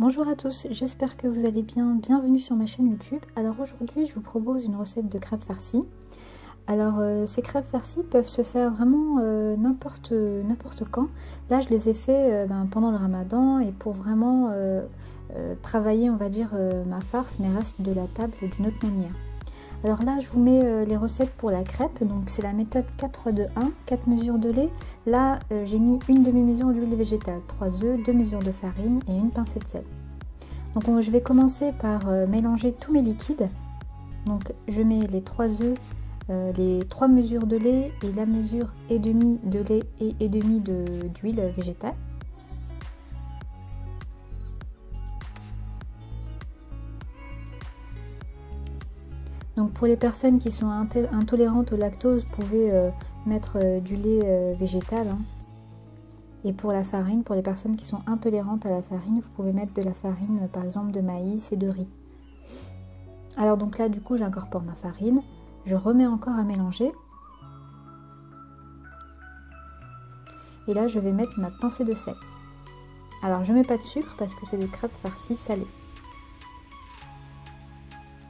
Bonjour à tous, j'espère que vous allez bien, bienvenue sur ma chaîne YouTube. Alors aujourd'hui je vous propose une recette de crêpes farcies. Alors ces crêpes farcies peuvent se faire vraiment n'importe quand. Là je les ai fait pendant le ramadan et pour vraiment travailler on va dire ma farce, mes restes de la table d'une autre manière. Alors là je vous mets les recettes pour la crêpe, donc c'est la méthode 4-2-1, 4 mesures de lait. Là j'ai mis une demi-mesure d'huile végétale, 3 œufs, 2 mesures de farine et une pincée de sel. Donc je vais commencer par mélanger tous mes liquides. Donc je mets les 3 œufs, les 3 mesures de lait et la mesure et demi de lait et demi d'huile végétale. Donc pour les personnes qui sont intolérantes au lactose, vous pouvez mettre du lait végétal. Et pour la farine, pour les personnes qui sont intolérantes à la farine, vous pouvez mettre de la farine par exemple de maïs et de riz. Alors donc là du coup j'incorpore ma farine, je remets encore à mélanger. Et là je vais mettre ma pincée de sel. Alors je mets pas de sucre parce que c'est des crêpes farcies salées.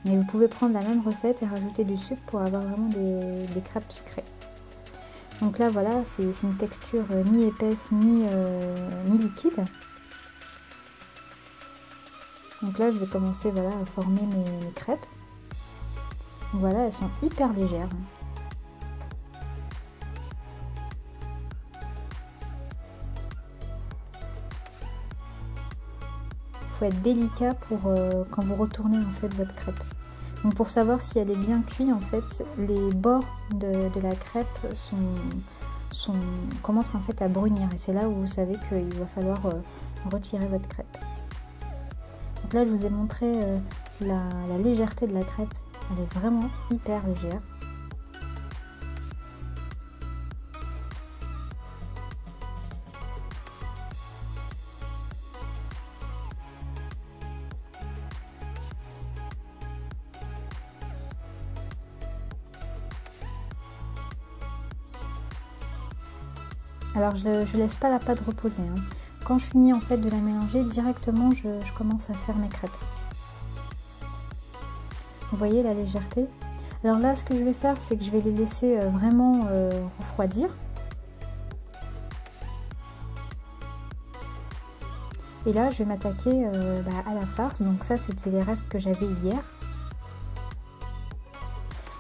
Mais vous pouvez prendre la même recette et rajouter du sucre pour avoir vraiment des crêpes sucrées. Donc là voilà, c'est une texture ni épaisse ni liquide. Donc là je vais commencer voilà, à former mes crêpes. Donc voilà, elles sont hyper légères. Il faut être délicat pour quand vous retournez en fait votre crêpe. Donc pour savoir si elle est bien cuite, en fait, les bords de la crêpe commencent en fait à brunir. Et c'est là où vous savez qu'il va falloir retirer votre crêpe. Donc là, je vous ai montré la légèreté de la crêpe. Elle est vraiment hyper légère. Alors je laisse pas la pâte reposer. Quand je finis en fait de la mélanger, directement je commence à faire mes crêpes. Vous voyez la légèreté? Alors là ce que je vais faire c'est que je vais les laisser vraiment refroidir. Et là je vais m'attaquer à la farce. Donc ça c'est les restes que j'avais hier.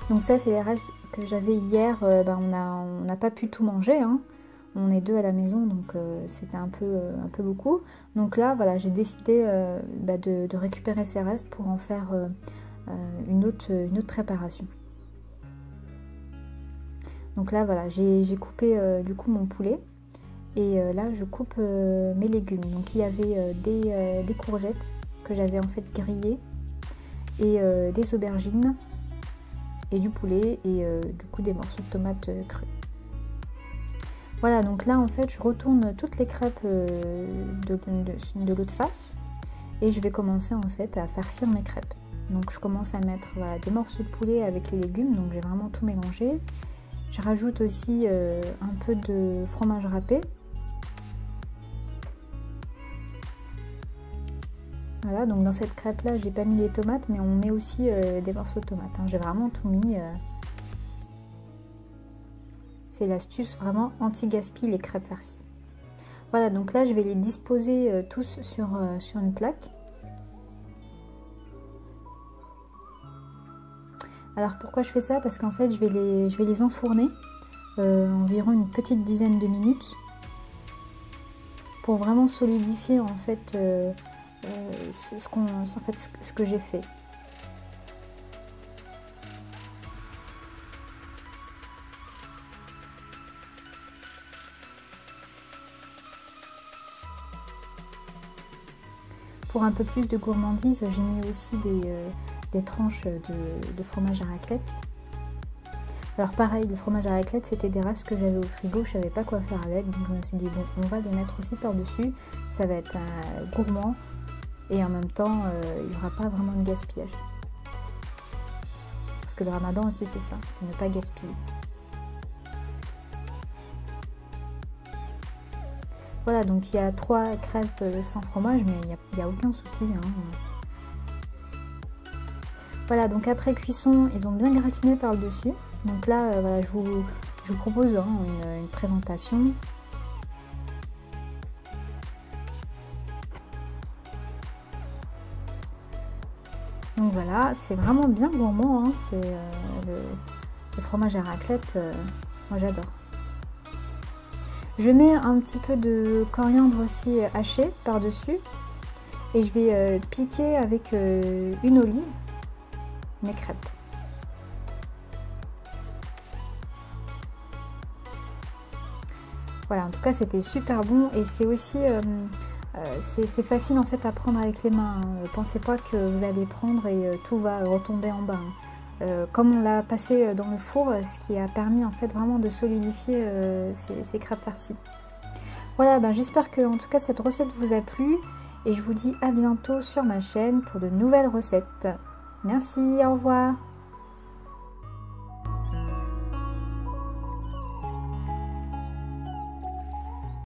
Donc ça c'est les restes que j'avais hier, on n'a pas pu tout manger. On est deux à la maison, donc c'était un peu beaucoup. Donc là, voilà, j'ai décidé de récupérer ces restes pour en faire une autre préparation. Donc là, voilà, j'ai coupé du coup mon poulet. Et là, je coupe mes légumes. Donc il y avait des courgettes que j'avais en fait grillées. Et des aubergines. Et du poulet. Et du coup des morceaux de tomates crus. Voilà, donc là en fait je retourne toutes les crêpes de l'autre face et je vais commencer en fait à farcir mes crêpes. Donc je commence à mettre voilà, des morceaux de poulet avec les légumes, donc j'ai vraiment tout mélangé. Je rajoute aussi un peu de fromage râpé. Voilà, donc dans cette crêpe là j'ai pas mis les tomates, mais on met aussi des morceaux de tomates. J'ai vraiment tout mis. C'est l'astuce vraiment anti-gaspi les crêpes farcies. Voilà, donc là je vais les disposer tous sur une plaque. Alors pourquoi je fais ça? Parce qu'en fait je vais les enfourner environ une petite dizaine de minutes pour vraiment solidifier en fait ce que j'ai fait. Pour un peu plus de gourmandise, j'ai mis aussi des tranches de fromage à raclette. Alors pareil, le fromage à raclette, c'était des restes que j'avais au frigo, je savais pas quoi faire avec, donc je me suis dit bon, on va les mettre aussi par-dessus, ça va être gourmand et en même temps, il n'y aura pas vraiment de gaspillage. Parce que le ramadan aussi c'est ça, c'est ne pas gaspiller. Voilà, donc il y a 3 crêpes sans fromage, mais il n'y a aucun souci. Hein. Voilà, donc après cuisson, ils ont bien gratiné par le dessus. Donc là, voilà, je vous propose hein, une présentation. Donc voilà, c'est vraiment bien gourmand. Hein. C'est le fromage à raclette, moi j'adore. Je mets un petit peu de coriandre aussi haché par-dessus. Et je vais piquer avec une olive mes crêpes. Voilà, en tout cas c'était super bon et c'est aussi c'est facile en fait à prendre avec les mains. Hein. Pensez pas que vous allez prendre et tout va retomber en bas. Hein. Comme on l'a passé dans le four, ce qui a permis en fait vraiment de solidifier ces crêpes farcies. Voilà, ben, j'espère que en tout cas cette recette vous a plu et je vous dis à bientôt sur ma chaîne pour de nouvelles recettes. Merci, au revoir.